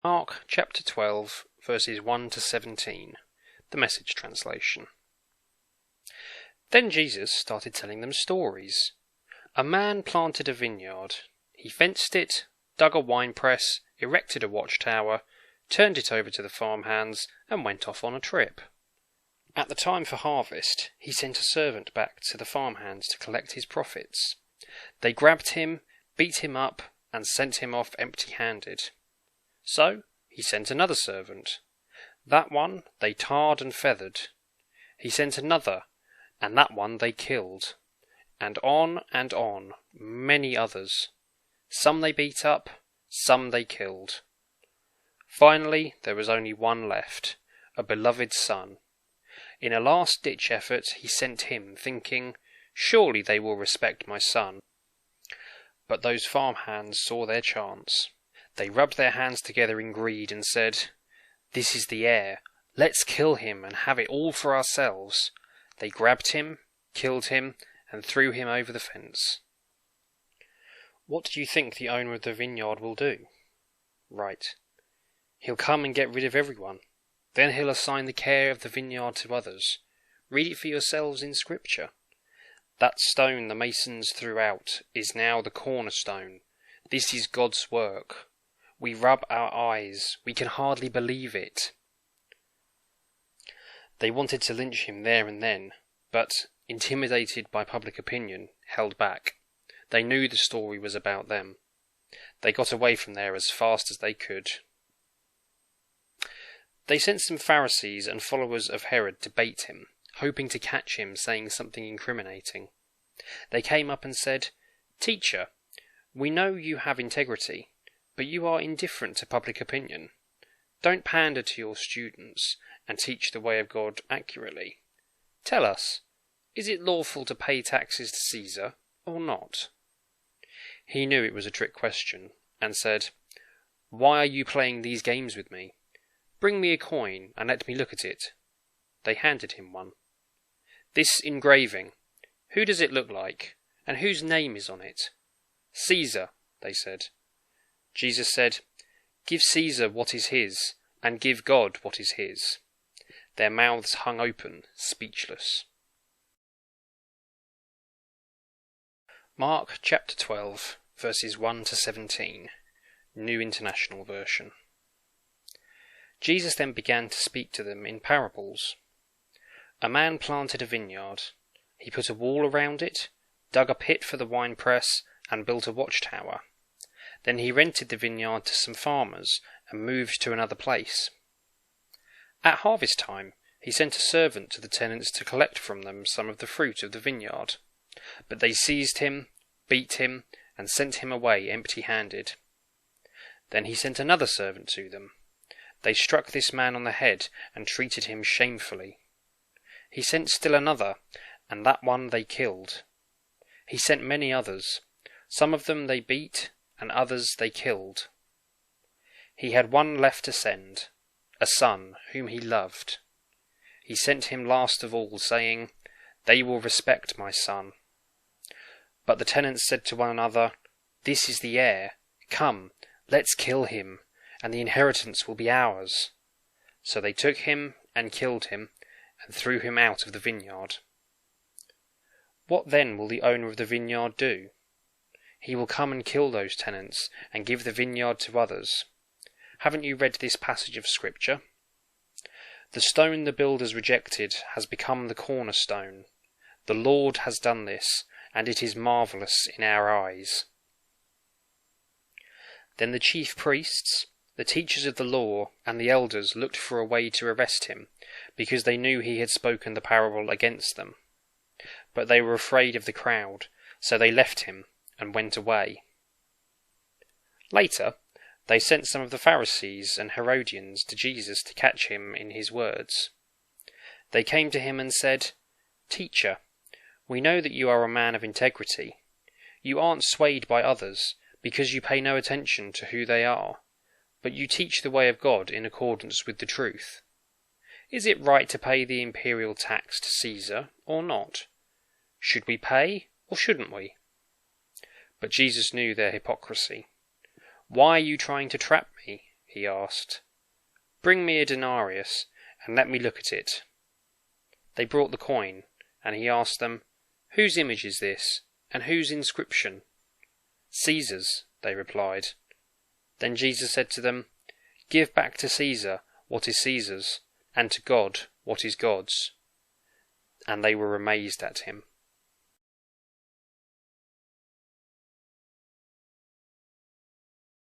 Mark chapter 12, verses 1 to 17, the Message translation. Then Jesus started telling them stories. A man planted a vineyard. He fenced it, dug a winepress, erected a watchtower, turned it over to the farmhands, and went off on a trip. At the time for harvest, he sent a servant back to the farmhands to collect his profits. They grabbed him, beat him up, and sent him off empty-handed. So he sent another servant. That one they tarred and feathered. He sent another, and that one they killed. And on, many others. Some they beat up, some they killed. Finally, there was only one left, a beloved son. In a last-ditch effort, he sent him, thinking, "Surely they will respect my son." But those farmhands saw their chance. They rubbed their hands together in greed and said, "This is the heir. Let's kill him and have it all for ourselves." They grabbed him, killed him, and threw him over the fence. What do you think the owner of the vineyard will do? Right. He'll come and get rid of everyone. Then he'll assign the care of the vineyard to others. Read it for yourselves in Scripture. That stone the masons threw out is now the cornerstone. This is God's work. We rub our eyes. We can hardly believe it. They wanted to lynch him there and then, but, intimidated by public opinion, held back. They knew the story was about them. They got away from there as fast as they could. They sent some Pharisees and followers of Herod to bait him, hoping to catch him saying something incriminating. They came up and said, "Teacher, we know you have integrity, but you are indifferent to public opinion. Don't pander to your students and teach the way of God accurately. Tell us, is it lawful to pay taxes to Caesar or not?" He knew it was a trick question, and said, "Why are you playing these games with me? Bring me a coin and let me look at it." They handed him one. "This engraving, who does it look like, and whose name is on it?" "Caesar," they said. Jesus said, "Give Caesar what is his, and give God what is his." Their mouths hung open, speechless. Mark chapter 12, verses 1 to 17, New International Version. Jesus then began to speak to them in parables. A man planted a vineyard. He put a wall around it, dug a pit for the winepress, and built a watchtower. Then he rented the vineyard to some farmers and moved to another place. At harvest time, he sent a servant to the tenants to collect from them some of the fruit of the vineyard. But they seized him, beat him, and sent him away empty-handed. Then he sent another servant to them. They struck this man on the head and treated him shamefully. He sent still another, and that one they killed. He sent many others. Some of them they beat, and others they killed. He had one left to send, a son whom he loved. He sent him last of all, saying, "They will respect my son." But the tenants said to one another, "This is the heir. Come, let's kill him, and the inheritance will be ours." So they took him and killed him, and threw him out of the vineyard. What then will the owner of the vineyard do? He will come and kill those tenants, and give the vineyard to others. Haven't you read this passage of Scripture? The stone the builders rejected has become the cornerstone. The Lord has done this, and it is marvellous in our eyes. Then the chief priests, the teachers of the law, and the elders looked for a way to arrest him, because they knew he had spoken the parable against them. But they were afraid of the crowd, so they left him and went away. Later, they sent some of the Pharisees and Herodians to Jesus to catch him in his words. They came to him and said, "Teacher, we know that you are a man of integrity. You aren't swayed by others, because you pay no attention to who they are, but you teach the way of God in accordance with the truth. Is it right to pay the imperial tax to Caesar or not? Should we pay or shouldn't we?" But Jesus knew their hypocrisy. "Why are you trying to trap me?" he he asked. "Bring me a denarius, and let me look at it." They brought the coin, and he asked them, "Whose image is this, and whose inscription?" "Caesar's," they replied. Then Jesus said to them, "Give back to Caesar what is Caesar's, and to God what is God's." And they were amazed at him.